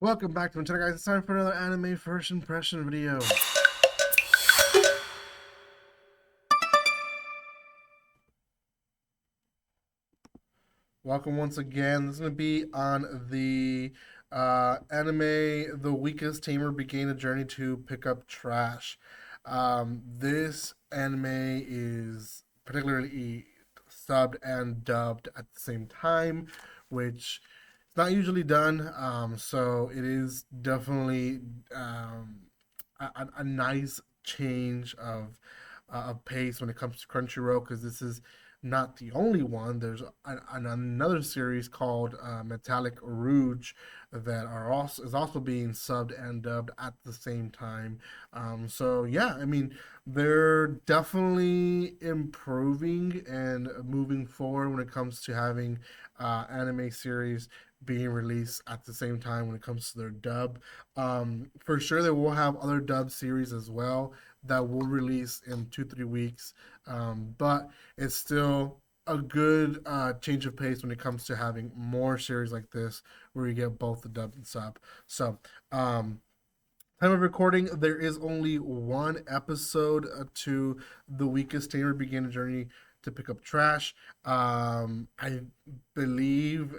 Welcome back to my channel, guys. It's time for another anime first impression video. Welcome once again. This is going to be on the anime The Weakest Tamer Began a Journey to Pick Up Trash. This anime is particularly subbed and dubbed at the same time, which is not usually done. So it is definitely a nice change of pace when it comes to Crunchyroll, because this is not the only one. There's another series called Metallic Rouge that is also being subbed and dubbed at the same time. So yeah, I mean, they're definitely improving and moving forward when it comes to having anime series being released at the same time when it comes to their dub. For sure, they will have other dub series as well that will release in 2-3 weeks. But it's still a good change of pace when it comes to having more series like this where you get both the dub and sub. So, time of recording, there is only one episode to The Weakest Tamer Began a Journey to Pick Up Trash. I believe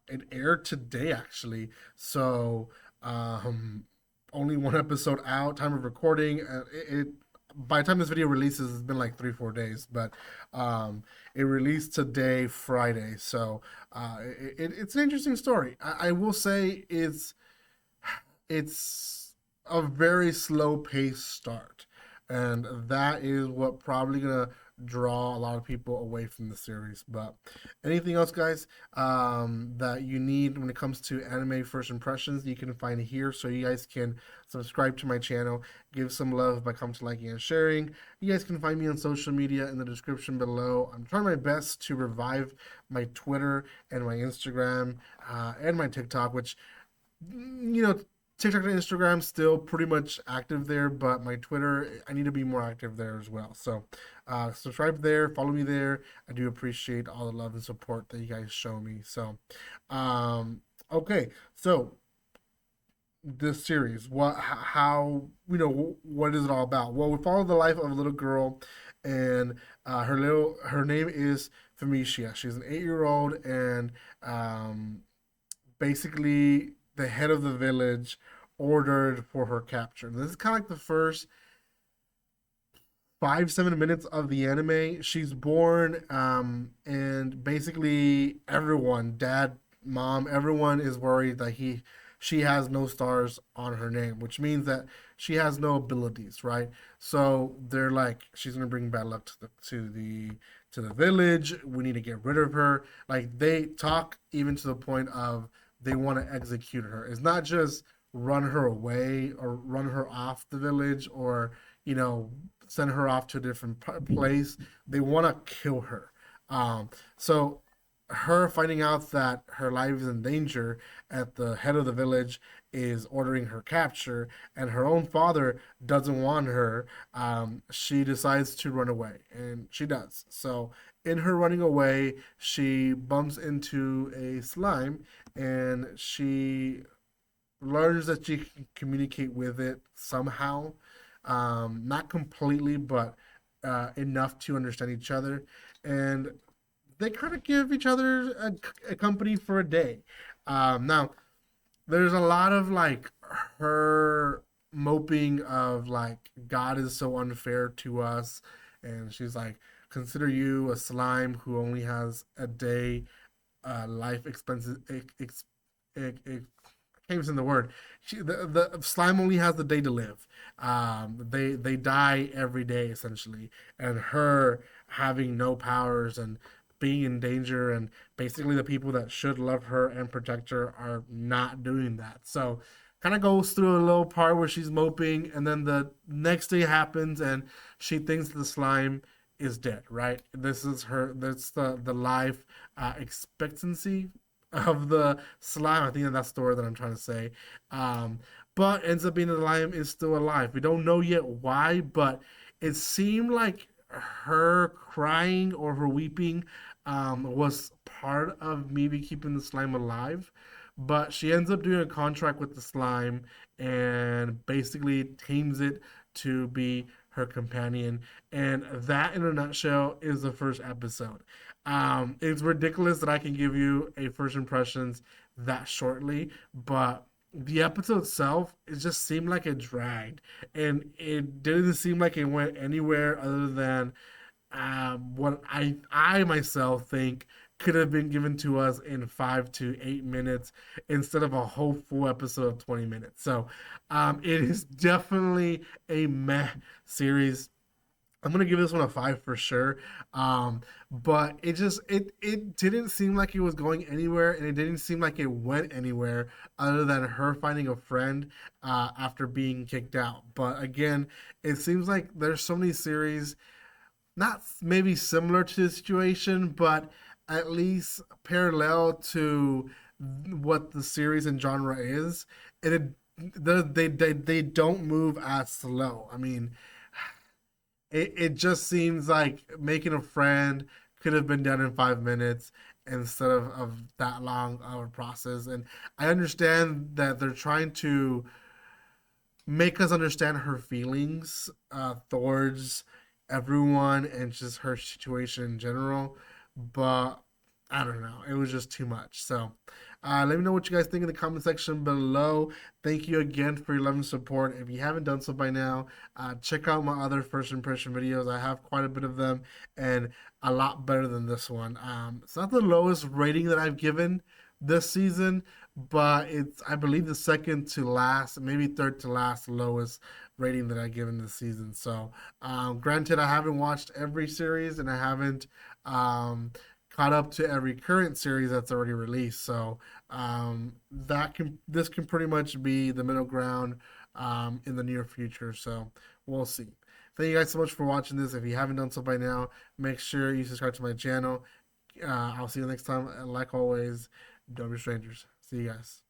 it aired today, actually. So, only one episode out. Time of recording, by the time this video releases, it's been like 3-4 days, but it released today, Friday. So it's an interesting story. I will say it's a very slow pace start, and that is what probably gonna draw a lot of people away from the series. But anything else, guys, that you need when it comes to anime first impressions, you can find here, so you guys can subscribe to my channel, give some love by commenting, liking, and sharing. You guys can find me on social media in the description below. I'm trying my best to revive my Twitter and my Instagram and my TikTok, which, you know, TikTok and Instagram still pretty much active there, but my Twitter, I need to be more active there as well. So subscribe there, follow me there. I do appreciate all the love and support that you guys show me. So okay, so this series, what is it all about? Well, we follow the life of a little girl, and her name is Femicia. She's an 8-year old, and basically the head of the village ordered for her capture. This is kind of like the first 5-7 minutes of the anime. She's born, and basically everyone, dad, mom, everyone is worried that she has no stars on her name, which means that she has no abilities, right? So they're like, she's gonna bring bad luck to the village. We need to get rid of her. Like, they talk even to the point of they want to execute her. It's not just run her away or run her off the village, or you know send her off to a different place. They want to kill her. So her finding out that her life is in danger at the head of the village is ordering her capture, and her own father doesn't want her. She decides to run away, and she does. So in her running away, she bumps into a slime, and she learns that she can communicate with it somehow. Not completely, but enough to understand each other. And they kind of give each other a company for a day. Now, there's a lot of like her moping of like, God is so unfair to us. And she's like, consider you a slime who only has a day life expenses. I can't even say the word. The slime only has the day to live. They die every day essentially, and her having no powers and being in danger, and basically the people that should love her and protect her are not doing that. So kind of goes through a little part where she's moping, and then the next day happens, and she thinks the slime is dead. Right? This is her. That's the life expectancy of the slime. I think that's the word that I'm trying to say. Um, but ends up being the lion is still alive. We don't know yet why, but it seemed like her crying or her weeping was part of maybe keeping the slime alive. but she ends up doing a contract with the slime and basically tames it to be her companion. And that, in a nutshell, is the first episode. It's ridiculous that I can give you a first impressions that shortly, but the episode itself, it just seemed like it dragged, and it didn't seem like it went anywhere other than what I myself think could have been given to us in 5 to 8 minutes instead of a whole full episode of 20 minutes. So it is definitely a meh series. I'm gonna give this one a five for sure. But it didn't seem like it was going anywhere, and it didn't seem like it went anywhere other than her finding a friend after being kicked out. But again, it seems like there's so many series, not maybe similar to the situation, but at least parallel to what the series and genre is, and they don't move as slow. I mean, it just seems like making a friend could have been done in 5 minutes instead of that long of a process. And I understand that they're trying to make us understand her feelings towards everyone and just her situation in general. But I don't know. It was just too much. So let me know what you guys think in the comment section below. Thank you again for your love and support. If you haven't done so by now, check out my other first impression videos. I have quite a bit of them and a lot better than this one. It's not the lowest rating that I've given this season, but it's, I believe, the second to last, maybe third to last lowest rating that I've given this season. So, granted, I haven't watched every series and I haven't caught up to every current series that's already released. So, this can pretty much be the middle ground in the near future. So, we'll see. Thank you guys so much for watching this. If you haven't done so by now, make sure you subscribe to my channel. I'll see you next time. And like always, don't be strangers. See you guys.